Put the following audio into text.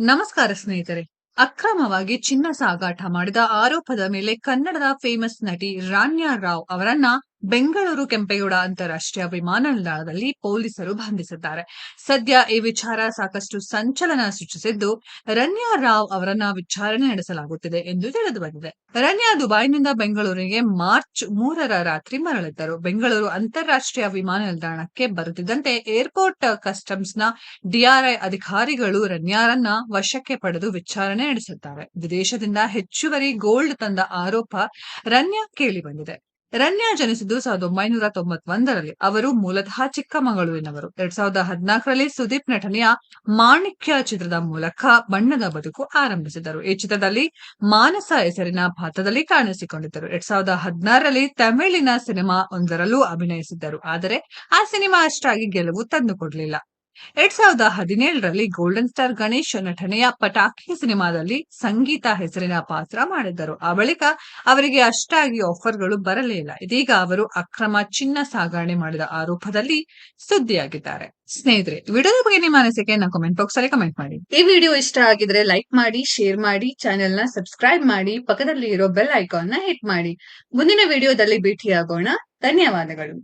ನಮಸ್ಕಾರ ಸ್ನೇಹಿತರೆ. ಅಕ್ರಮವಾಗಿ ಚಿನ್ನ ಸಾಗಾಟ ಮಾಡಿದ ಆರೋಪದ ಮೇಲೆ ಕನ್ನಡದ ಫೇಮಸ್ ನಟಿ ರಾನ್ಯಾ ರಾವ್ ಅವರನ್ನ ಬೆಂಗಳೂರು ಕೆಂಪೇಗೌಡ ಅಂತಾರಾಷ್ಟ್ರೀಯ ವಿಮಾನ ನಿಲ್ದಾಣದಲ್ಲಿ ಪೊಲೀಸರು ಬಂಧಿಸಿದ್ದಾರೆ. ಸದ್ಯ ಈ ವಿಚಾರ ಸಾಕಷ್ಟು ಸಂಚಲನ ಸೃಷ್ಟಿಸಿದ್ದು, ರನ್ಯಾ ರಾವ್ ಅವರನ್ನ ವಿಚಾರಣೆ ನಡೆಸಲಾಗುತ್ತಿದೆ ಎಂದು ತಿಳಿದುಬಂದಿದೆ. ರನ್ಯಾ ದುಬೈನಿಂದ ಬೆಂಗಳೂರಿಗೆ ಮಾರ್ಚ್ 3ರ ರಾತ್ರಿ ಮರಳಿದ್ದರು. ಬೆಂಗಳೂರು ಅಂತಾರಾಷ್ಟ್ರೀಯ ವಿಮಾನ ನಿಲ್ದಾಣಕ್ಕೆ ಬರುತ್ತಿದ್ದಂತೆ ಏರ್ಪೋರ್ಟ್ ಕಸ್ಟಮ್ಸ್ನ ಡಿಆರ್ಐ ಅಧಿಕಾರಿಗಳು ರನ್ಯಾರನ್ನ ವಶಕ್ಕೆ ಪಡೆದು ವಿಚಾರಣೆ ನಡೆಸುತ್ತಾರೆ. ವಿದೇಶದಿಂದ ಹೆಚ್ಚುವರಿ ಗೋಲ್ಡ್ ತಂದ ಆರೋಪ ರನ್ಯಾ ಕೇಳಿಬಂದಿದೆ. ರನ್ಯಾ ಜನಿಸಿದ್ದು 1991ರಲ್ಲಿ. ಅವರು ಮೂಲತಃ ಚಿಕ್ಕಮಗಳೂರಿನವರು. 2014ರಲ್ಲಿ ಸುದೀಪ್ ನಟನೆಯ ಮಾಣಿಕ್ಯ ಚಿತ್ರದ ಮೂಲಕ ಬಣ್ಣದ ಬದುಕು ಆರಂಭಿಸಿದರು. ಈ ಚಿತ್ರದಲ್ಲಿ ಮಾನಸ ಹೆಸರಿನ ಪಾತ್ರದಲ್ಲಿ ಕಾಣಿಸಿಕೊಂಡಿದ್ದರು. 2016ರಲ್ಲಿ ತಮಿಳಿನ ಸಿನಿಮಾ ಒಂದರಲ್ಲೂ ಅಭಿನಯಿಸಿದ್ದರು. ಆದರೆ ಆ ಸಿನಿಮಾ ಅಷ್ಟಾಗಿ ಗೆಲುವು ತಂದುಕೊಡಲಿಲ್ಲ. 2017ರಲ್ಲಿ ಗೋಲ್ಡನ್ ಸ್ಟಾರ್ ಗಣೇಶ್ ನಟನೆಯ ಪಟಾಕಿ ಸಿನಿಮಾದಲ್ಲಿ ಸಂಗೀತ ಹೆಸರಿನ ಪಾತ್ರ ಮಾಡಿದ್ದರು. ಆ ಬಳಿಕ ಅವರಿಗೆ ಅಷ್ಟಾಗಿ ಆಫರ್ಗಳು ಬರಲೇ ಇಲ್ಲ. ಇದೀಗ ಅವರು ಅಕ್ರಮ ಚಿನ್ನ ಸಾಗಣೆ ಮಾಡಿದ ಆರೋಪದಲ್ಲಿ ಸುದ್ದಿಯಾಗಿದ್ದಾರೆ. ಸ್ನೇಹಿತರೆ, ವಿಡಿಯೋದ ಬಗ್ಗೆ ನಿಮ್ಮ ಅನಿಸಿಕೆಯನ್ನು ಕಾಮೆಂಟ್ ಬಾಕ್ಸ್ ಅಲ್ಲಿ ಕಮೆಂಟ್ ಮಾಡಿ. ಈ ವಿಡಿಯೋ ಇಷ್ಟ ಆಗಿದ್ರೆ ಲೈಕ್ ಮಾಡಿ, ಶೇರ್ ಮಾಡಿ, ಚಾನೆಲ್ ನ ಸಬ್ಸ್ಕ್ರೈಬ್ ಮಾಡಿ, ಪಕ್ಕದಲ್ಲಿ ಇರೋ ಬೆಲ್ ಐಕಾನ್ ನ ಹಿಟ್ ಮಾಡಿ. ಮುಂದಿನ ವಿಡಿಯೋದಲ್ಲಿ ಭೇಟಿಯಾಗೋಣ. ಧನ್ಯವಾದಗಳು.